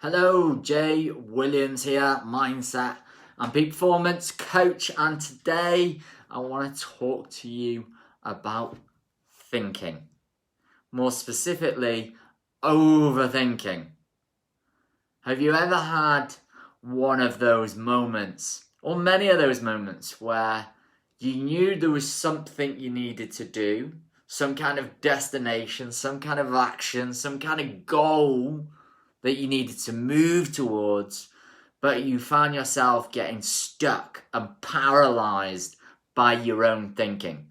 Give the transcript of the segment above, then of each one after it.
Hello, Jay Williams here, mindset and peak performance coach, and today I want to talk to you about thinking. More specifically, overthinking. Have you ever had one of those moments, or many of those moments, where you knew there was something you needed to do, some kind of destination, some kind of action, some kind of goal that you needed to move towards, but you found yourself getting stuck and paralyzed by your own thinking?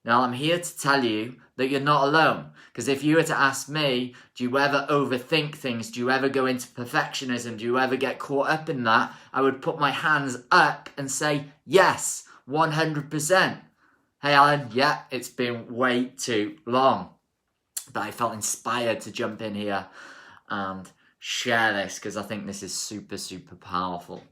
Now, I'm here to tell you that you're not alone, because if you were to ask me, do you ever overthink things? Do you ever go into perfectionism? Do you ever get caught up in that? I would put my hands up and say, yes, 100%. Hey, Alan, yeah, it's been way too long, but I felt inspired to jump in here and share this because I think this is super, super powerful.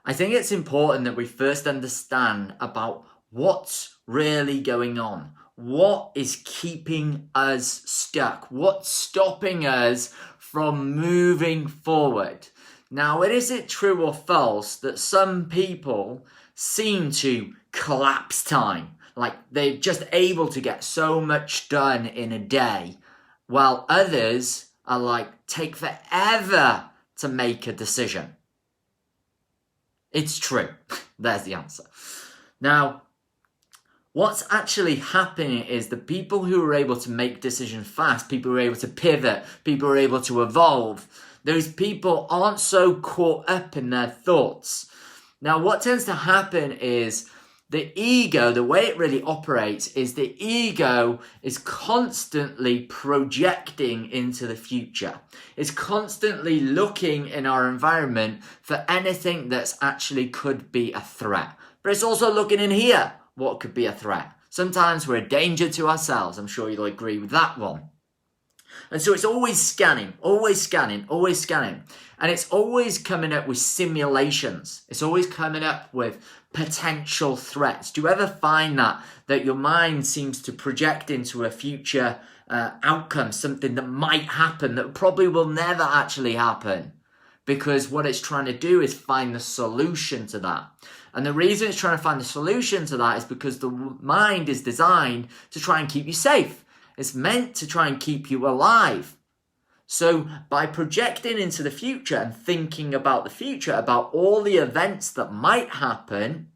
I think it's important that we first understand about what's really going on. What is keeping us stuck? What's stopping us from moving forward? Now, is it true or false that some people seem to collapse time? Like they're just able to get so much done in a day, while others are like, take forever to make a decision. It's true. There's the answer. Now, what's actually happening is the people who are able to make decisions fast, people who are able to pivot, people who are able to evolve, those people aren't so caught up in their thoughts. Now, what tends to happen is the ego, the way it really operates is the ego is constantly projecting into the future. It's constantly looking in our environment for anything that's actually could be a threat. But it's also looking in here, what could be a threat. Sometimes we're a danger to ourselves. I'm sure you'll agree with that one. And so it's always scanning, always scanning, always scanning. And it's always coming up with simulations. It's always coming up with potential threats. Do you ever find that your mind seems to project into a future outcome, something that might happen that probably will never actually happen? Because what it's trying to do is find the solution to that. And the reason it's trying to find the solution to that is because the mind is designed to try and keep you safe. It's meant to try and keep you alive. So by projecting into the future and thinking about the future, about all the events that might happen,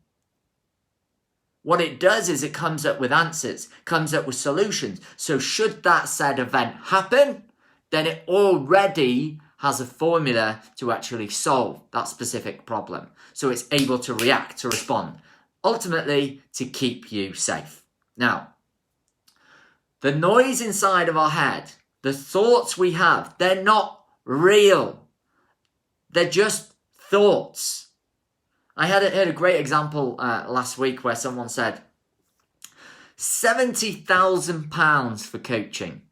what it does is it comes up with answers, comes up with solutions. So should that said event happen, then it already has a formula to actually solve that specific problem. So it's able to react, to respond, ultimately to keep you safe. Now, the noise inside of our head, the thoughts we have, they're not real. They're just thoughts. I heard a great example last week where someone said, £70,000 for coaching.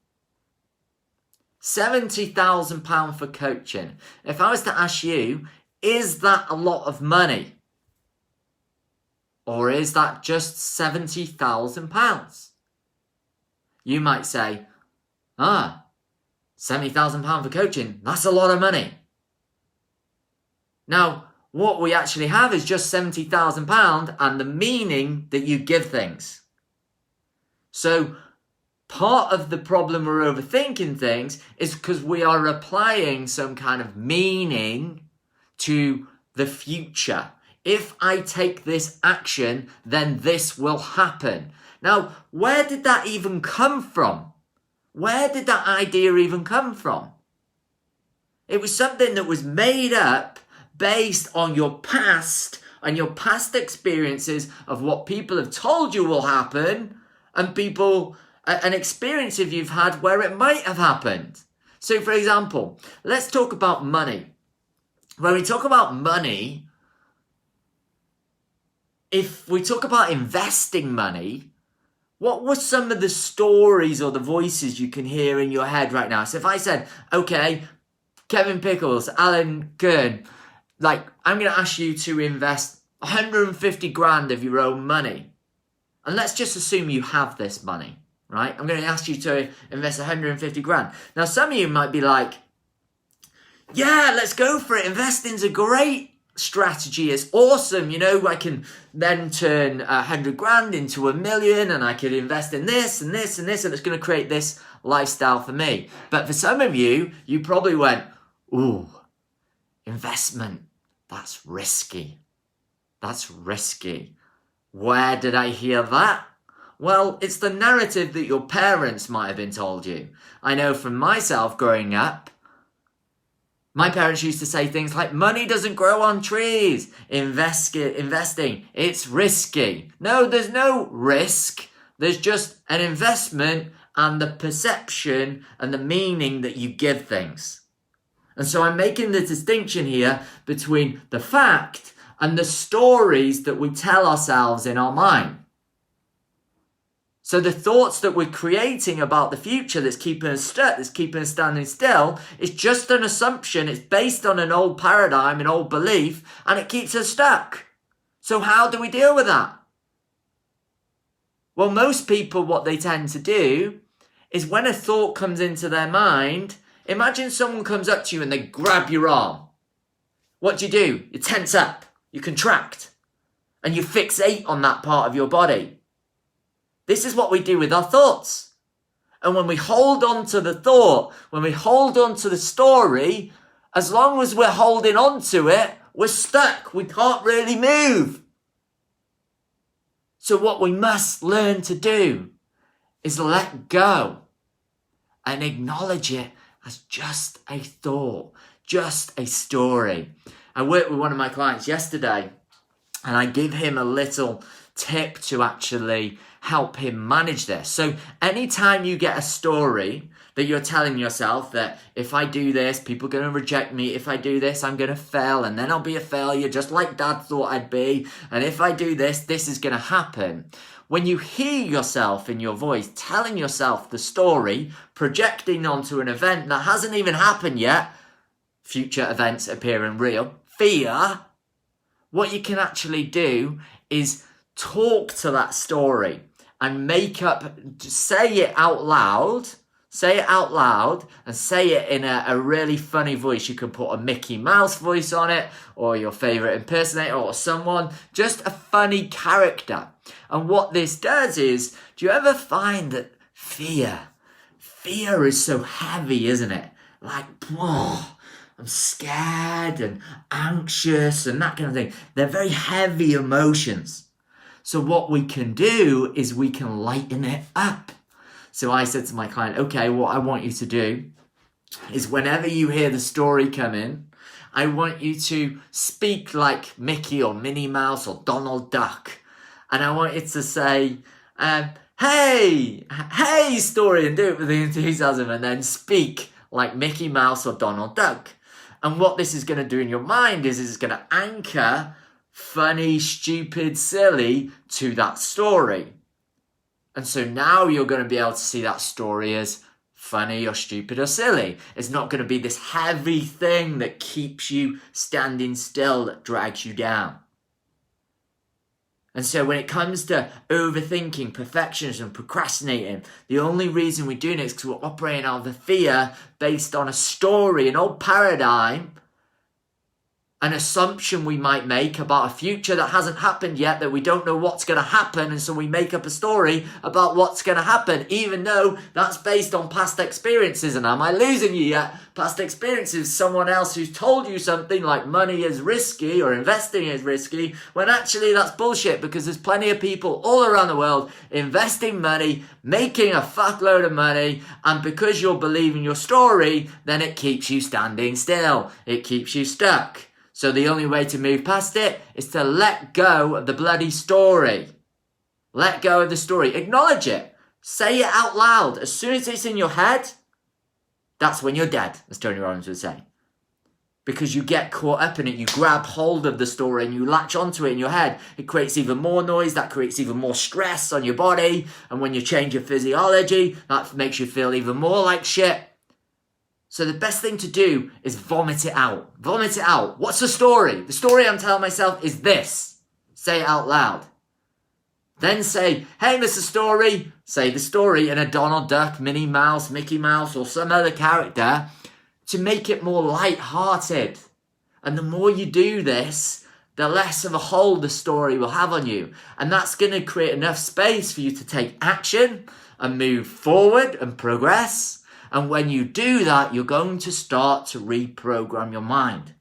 £70,000 for coaching. If I was to ask you, is that a lot of money? Or is that just £70,000? You might say, £70,000 for coaching, that's a lot of money. Now, what we actually have is just £70,000 and the meaning that you give things. So, part of the problem we're overthinking things is because we are applying some kind of meaning to the future. If I take this action, then this will happen. Now, where did that even come from? Where did that idea even come from? It was something that was made up based on your past and your past experiences of what people have told you will happen and an experience if you've had where it might have happened. So, for example, let's talk about money. When we talk about money, if we talk about investing money, what were some of the stories or the voices you can hear in your head right now? So if I said, okay, Kevin Pickles, Alan Kern, I'm going to ask you to invest 150 grand of your own money. And let's just assume you have this money, right? I'm going to ask you to invest 150 grand. Now, some of you might be like, yeah, let's go for it. Investing's a great strategy. It's awesome. You know, I can then turn 100 grand into $1 million, and I could invest in this and this and this, and it's going to create this lifestyle for me. But for some of you, you probably went, ooh, investment, that's risky. That's risky. Where did I hear that? Well, it's the narrative that your parents might have been told you. I know from myself growing up, my parents used to say things like, money doesn't grow on trees. Investing, it's risky. No, there's no risk. There's just an investment and the perception and the meaning that you give things. And so I'm making the distinction here between the fact and the stories that we tell ourselves in our mind. So the thoughts that we're creating about the future that's keeping us stuck, that's keeping us standing still, is just an assumption. It's based on an old paradigm, an old belief, and it keeps us stuck. So how do we deal with that? Well, most people, what they tend to do is when a thought comes into their mind, imagine someone comes up to you and they grab your arm. What do? You tense up, you contract, and you fixate on that part of your body. This is what we do with our thoughts. And when we hold on to the thought, when we hold on to the story, as long as we're holding on to it, we're stuck. We can't really move. So what we must learn to do is let go and acknowledge it as just a thought, just a story. I worked with one of my clients yesterday, and I give him a little tip to actually help him manage this. So anytime you get a story that you're telling yourself that if I do this, people are going to reject me. If I do this, I'm going to fail, and then I'll be a failure just like Dad thought I'd be. And if I do this, this is going to happen. When you hear yourself in your voice telling yourself the story, projecting onto an event that hasn't even happened yet, future events appearing real, fear, what you can actually do is talk to that story and say it out loud, and say it in a really funny voice. You can put a Mickey Mouse voice on it, or your favorite impersonator, or someone, just a funny character. And what this does is, do you ever find that fear is so heavy, isn't it? Like, oh, I'm scared and anxious and that kind of thing. They're very heavy emotions. So what we can do is we can lighten it up. So I said to my client, okay, what I want you to do is whenever you hear the story come in, I want you to speak like Mickey or Minnie Mouse or Donald Duck. And I want you to say, hey story, and do it with the enthusiasm, and then speak like Mickey Mouse or Donald Duck. And what this is going to do in your mind is it's going to anchor funny, stupid, silly to that story. And so now you're going to be able to see that story as funny or stupid or silly. It's not going to be this heavy thing that keeps you standing still, that drags you down. And so when it comes to overthinking, perfectionism, procrastinating, the only reason we're doing it is because we're operating out of the fear based on a story, an old paradigm, an assumption we might make about a future that hasn't happened yet, that we don't know what's going to happen, and so we make up a story about what's going to happen, even though that's based on past experiences. And am I losing you yet? Past experiences, someone else who's told you something like money is risky or investing is risky, when actually that's bullshit, because there's plenty of people all around the world investing money, making a fuckload of money, and because you're believing your story, then it keeps you standing still. It keeps you stuck. So the only way to move past it is to let go of the bloody story. Let go of the story. Acknowledge it. Say it out loud. As soon as it's in your head, that's when you're dead, as Tony Robbins would say. Because you get caught up in it. You grab hold of the story and you latch onto it in your head. It creates even more noise. That creates even more stress on your body. And when you change your physiology, that makes you feel even more like shit. So the best thing to do is vomit it out. Vomit it out. What's the story? The story I'm telling myself is this. Say it out loud. Then say, hey, Mr. Story. Say the story in a Donald Duck, Minnie Mouse, Mickey Mouse, or some other character. to make it more light-hearted. And the more you do this, the less of a hold the story will have on you. And that's going to create enough space for you to take action and move forward and progress. And when you do that, you're going to start to reprogram your mind.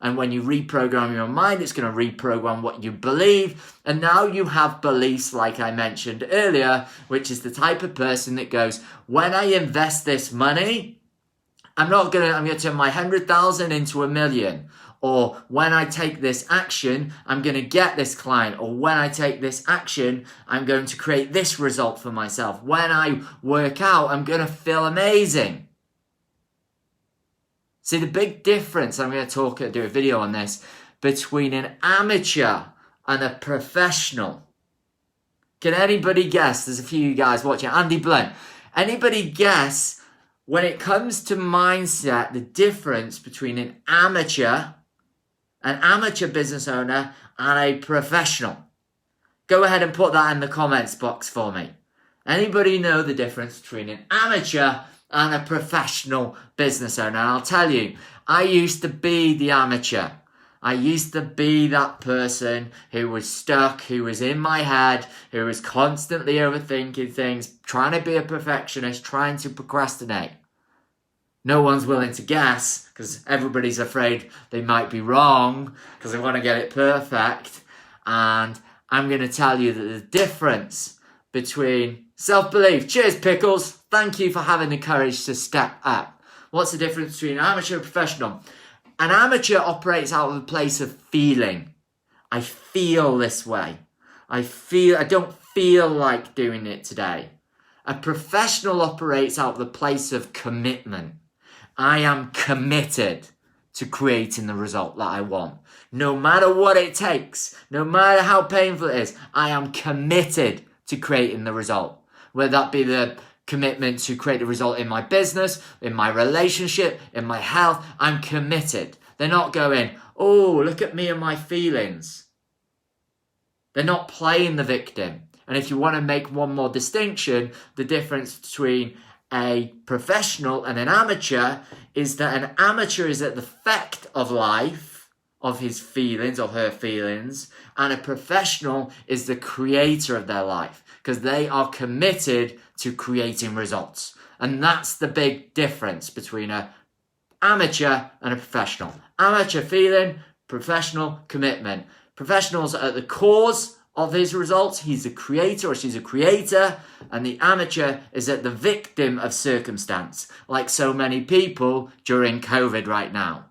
And when you reprogram your mind, it's going to reprogram what you believe. And now you have beliefs, like I mentioned earlier, which is the type of person that goes, when I invest this money, I'm going to turn my 100,000 into 1 million. Or when I take this action, I'm going to get this client. Or when I take this action, I'm going to create this result for myself. When I work out, I'm going to feel amazing. See, the big difference, I'm going to do a video on this, between an amateur and a professional. Can anybody guess? There's a few of you guys watching. Andy Blunt. Anybody guess, when it comes to mindset, the difference between an amateur business owner, and a professional? Go ahead and put that in the comments box for me. Anybody know the difference between an amateur and a professional business owner? And I'll tell you, I used to be the amateur. I used to be that person who was stuck, who was in my head, who was constantly overthinking things, trying to be a perfectionist, trying to procrastinate. No one's willing to guess because everybody's afraid they might be wrong because they want to get it perfect. And I'm going to tell you that the difference between self-belief. Cheers, Pickles. Thank you for having the courage to step up. What's the difference between an amateur and a professional? An amateur operates out of a place of feeling. I feel this way. I don't feel like doing it today. A professional operates out of the place of commitment. I am committed to creating the result that I want. No matter what it takes, no matter how painful it is, I am committed to creating the result. Whether that be the commitment to create the result in my business, in my relationship, in my health, I'm committed. They're not going, oh, look at me and my feelings. They're not playing the victim. And if you want to make one more distinction, the difference between a professional and an amateur is that an amateur is at the effect of life, of his feelings or her feelings, and a professional is the creator of their life because they are committed to creating results. And that's the big difference between an amateur and a professional. Amateur feeling, professional commitment. Professionals are at the cause of his results. He's a creator or she's a creator, and the amateur is at the victim of circumstance, like so many people during COVID right now.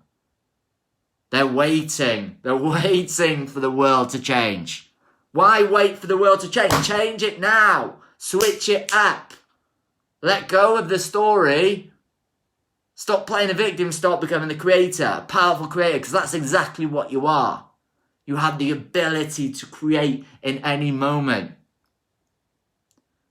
They're waiting for the world to change. Why wait for the world to change? Change it now. Switch it up. Let go of the story. Stop playing the victim, stop becoming the creator, a powerful creator, because that's exactly what you are. You have the ability to create in any moment.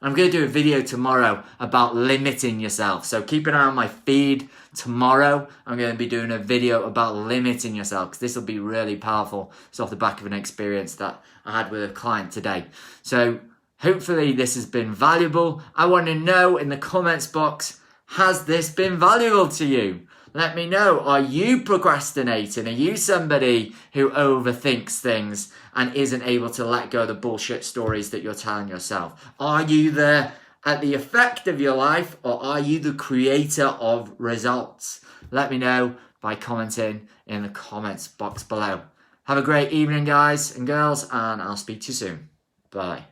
I'm going to do a video tomorrow about limiting yourself. So keep an eye on my feed tomorrow. I'm going to be doing a video about limiting yourself because this will be really powerful. It's off the back of an experience that I had with a client today. So hopefully this has been valuable. I want to know in the comments box, has this been valuable to you? Let me know. Are you procrastinating? Are you somebody who overthinks things and isn't able to let go of the bullshit stories that you're telling yourself? Are you at the effect of your life, or are you the creator of results? Let me know by commenting in the comments box below. Have a great evening, guys and girls, and I'll speak to you soon. Bye.